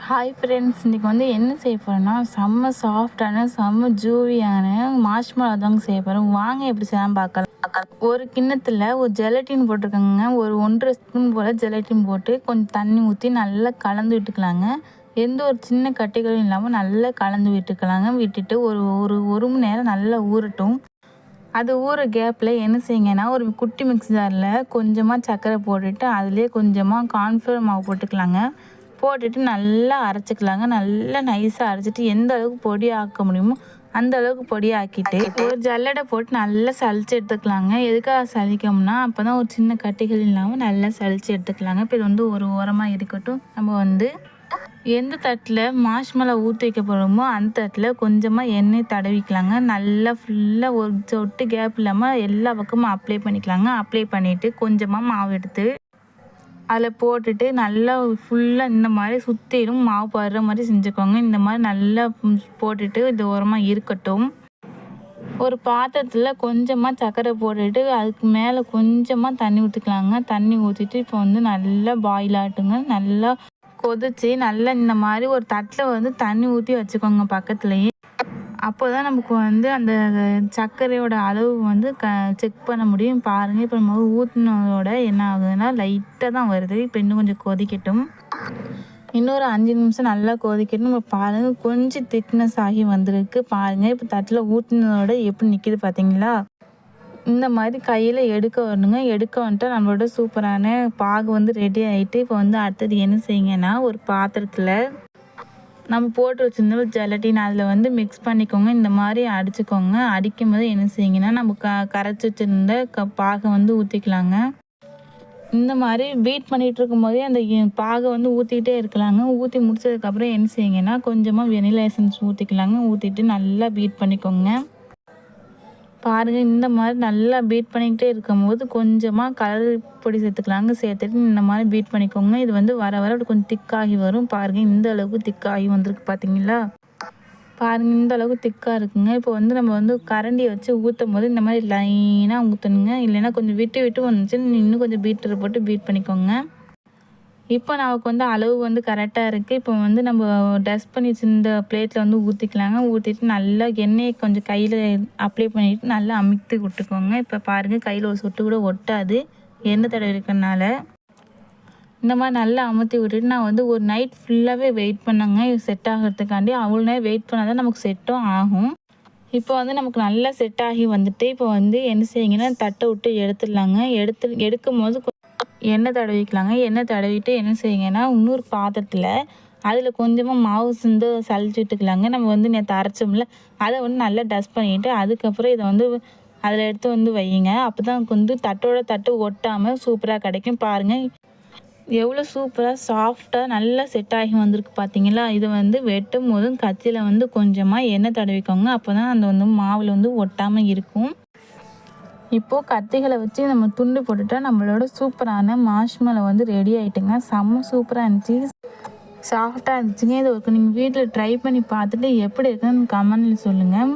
Hi friends, இன்றைக்கி வந்து என்ன செய்ய போகிறேன்னா செம்ம சாஃப்டான செம்ம ஜூவியான மார்ஷ்மெலோ தாங்க செய்ய போகிறோம். வாங்க எப்படி செய்யலாம் பார்க்கலாம். ஒரு கிண்ணத்தில் ஒரு ஜெலட்டின் போட்டிருக்கேங்க. ஒரு 1.5 ஸ்பூன் போல் ஜெலட்டின் போட்டு கொஞ்சம் தண்ணி ஊற்றி நல்லா கலந்து விட்டுக்கலாங்க. எந்த ஒரு சின்ன கட்டிகளும் இல்லாமல் நல்லா கலந்து விட்டுக்கலாங்க. விட்டுட்டு ஒரு மணி நேரம் நல்லா ஊறட்டும். அது ஊற கேப்பில் என்ன செய்யுங்கன்னா, ஒரு குட்டி மிக்ஸி ஜாரில் கொஞ்சமாக சர்க்கரை போட்டுட்டு அதுலேயே கொஞ்சமாக கார்ன்ஃப்ளவர் மாவு போட்டுக்கலாங்க. போட்டுட்டு நல்லா அரைச்சிக்கலாங்க. நல்லா நைஸாக அரைச்சிட்டு எந்த அளவுக்கு பொடி ஆக்க முடியுமோ அந்த அளவுக்கு பொடி ஆக்கிட்டு ஒரு ஜல்லடை போட்டு நல்லா சலிச்சு எடுத்துக்கலாங்க. எதுக்காக சலிக்கோம்னா அப்போ தான் ஒரு சின்ன கட்டிகள் இல்லாமல் நல்லா சலிச்சு எடுத்துக்கலாங்க. இப்போ இது வந்து ஒரு ஓரமாக இருக்கட்டும். நம்ம வந்து எந்த தட்டில் மார்ஷ்மெலோ ஊற்றி வைக்க போகிறோமோ அந்த தட்டில் கொஞ்சமாக எண்ணெய் தடவிக்கலாங்க. நல்லா ஃபுல்லாக ஒரு சொட்டு கேப் இல்லாமல் எல்லா பக்கமும் அப்ளை பண்ணிக்கலாங்க. அப்ளை பண்ணிவிட்டு கொஞ்சமாக மாவு எடுத்து அதில் போட்டுட்டு நல்லா ஃபுல்லாக இந்த மாதிரி சுற்றிலும் மாவு படுற மாதிரி செஞ்சுக்கோங்க. இந்த மாதிரி நல்லா போட்டுட்டு இது ஓரமாக இருக்கட்டும். ஒரு பாத்திரத்தில் கொஞ்சமாக சர்க்கரை போட்டுட்டு அதுக்கு மேலே கொஞ்சமாக தண்ணி ஊற்றிக்கலாங்க. தண்ணி ஊற்றிட்டு இப்போ வந்து நல்லா பாயில் ஆட்டுங்க. நல்லா கொதிச்சு நல்லா இந்த மாதிரி ஒரு தட்டில் வந்து தண்ணி ஊற்றி வச்சுக்கோங்க பக்கத்துலேயே. அப்போ தான் நமக்கு வந்து அந்த சர்க்கரையோட அளவு வந்து செக் பண்ண முடியும். பாருங்கள், இப்போ நம்ம ஊற்றினதோட என்ன ஆகுதுன்னா லைட்டாக தான் வருது. இப்போ இன்னும் கொஞ்சம் கொதிக்கட்டும். இன்னொரு 5 நிமிஷம் நல்லா கொதிக்கட்டும். இப்போ பாருங்கள், கொஞ்சம் திக்னஸ் ஆகி வந்திருக்கு. பாருங்கள், இப்போ தட்டில் ஊற்றினதோட எப்படி நிற்கிது பார்த்தீங்களா? இந்த மாதிரி கையில் எடுக்க வரணுங்க. எடுக்க வந்துட்டு நம்மளோட சூப்பரான பாகு வந்து ரெடி ஆகிட்டு இப்போ வந்து அடுத்தது என்ன செய்யுங்கன்னா, ஒரு பாத்திரத்தில் நம்ம போட்டு வச்சுருந்த ஜெலட்டின் அதில் வந்து மிக்ஸ் பண்ணிக்கோங்க. இந்த மாதிரி அடிச்சுக்கோங்க. அடிக்கும் போது என்ன செய்யுங்கன்னா, நம்ம கரைச்சி வச்சுருந்த பாகை வந்து ஊற்றிக்கலாங்க. இந்த மாதிரி பீட் பண்ணிகிட்டு இருக்கும்போதே அந்த பாகை வந்து ஊற்றிக்கிட்டே இருக்கலாங்க. ஊற்றி முடிச்சதுக்கப்புறம் என்ன செய்யுங்கன்னா, கொஞ்சமாக வெனிலா எசன்ஸ் ஊற்றிக்கலாங்க. ஊற்றிட்டு நல்லா பீட் பண்ணிக்கோங்க. பாருங்கள், இந்த மாதிரி நல்லா பீட் பண்ணிக்கிட்டே இருக்கும்போது கொஞ்சமாக கலர் பொடி சேர்த்துக்கலாங்க. சேர்த்துட்டு இந்த மாதிரி பீட் பண்ணிக்கோங்க. இது வந்து வர வர கொஞ்சம் திக்காகி வரும். பாருங்கள், இந்த அளவுக்கு திக்காகி வந்திருக்கு பார்த்தீங்களா? பாருங்கள், இந்த அளவுக்கு திக்காக இருக்குங்க. இப்போ வந்து நம்ம வந்து கரண்டியை வச்சு ஊற்றும் போது இந்த மாதிரி லைனாக ஊற்றணுங்க. இல்லைன்னா கொஞ்சம் விட்டு விட்டு வந்துச்சுன்னு இன்னும் கொஞ்சம் பீட்டரை போட்டு பீட் பண்ணிக்கோங்க. இப்போ நமக்கு வந்து அளவு வந்து கரெக்டாக இருக்குது. இப்போ வந்து நம்ம டஸ்ட் பண்ணி வச்சுருந்த பிளேட்டில் வந்து ஊற்றிக்கலாங்க. ஊற்றிட்டு நல்லா எண்ணெயை கொஞ்சம் கையில் அப்ளை பண்ணிவிட்டு நல்லா அமுத்தி விட்டுக்கோங்க. இப்போ பாருங்கள், கையில் ஒரு சொட்டு கூட ஒட்டாது எண்ணெய் தடவை இருக்கிறனால. இந்த மாதிரி நல்லா அமுத்தி விட்டுட்டு நான் வந்து ஒரு நைட் ஃபுல்லாகவே வெயிட் பண்ணேங்க இது செட் ஆகிறதுக்காண்டி. அவ்வளோ நேரம் வெயிட் பண்ணால் தான் நமக்கு செட்டும் ஆகும். இப்போ வந்து நமக்கு நல்லா செட் ஆகி வந்துட்டு இப்போ வந்து என்ன செய்யுங்கன்னா, தட்டை விட்டு எடுத்துடலாங்க. எடுக்கும் போது எண்ணெய் தடவிக்கலாங்க. எண்ணெய் தடவிட்டு என்ன செய்யுங்கன்னா, இன்னொரு பாத்திரத்தில் அதில் கொஞ்சமாக மாவு சிந்து சளிச்சு விட்டுக்கலாங்க. நம்ம வந்து நேற்று அரைச்சோம்ல அதை வந்து நல்லா டஸ்ட் பண்ணிவிட்டு அதுக்கப்புறம் இதை வந்து அதில் எடுத்து வந்து வையுங்க. அப்போ தான் வந்து தட்டோட தட்டு ஒட்டாமல் சூப்பராக கிடைக்கும். பாருங்கள், எவ்வளோ சூப்பராக சாஃப்டாக நல்லா செட் ஆகி வந்திருக்கு பார்த்தீங்களா? இதை வந்து வெட்டும் போதும் கத்தியில் வந்து கொஞ்சமாக எண்ணெய் தடவிக்கோங்க. அப்போ தான் அந்த வந்து மாவில் வந்து ஒட்டாமல் இருக்கும். இப்போது கத்திகளை வச்சு நம்ம துண்டு போட்டுட்டா நம்மளோட சூப்பரான மார்ஷ்மெலோ வந்து ரெடி ஆகிட்டுங்க. செம்ம சூப்பராக இருந்துச்சு, சாஃப்டாக இருந்துச்சுங்க. இது ஒரு நீங்கள் வீட்டில் ட்ரை பண்ணி பார்த்துட்டு எப்படி இருக்குன்னு கமெண்ட்டில் சொல்லுங்கள்.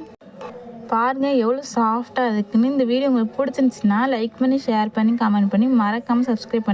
பாருங்கள், எவ்வளோ சாஃப்டாக இருக்குன்னு. இந்த வீடியோ உங்களுக்கு பிடிச்சிருந்துச்சின்னா லைக் பண்ணி, ஷேர் பண்ணி, கமெண்ட் பண்ணி, மறக்காமல் சப்ஸ்கிரைப் பண்ணி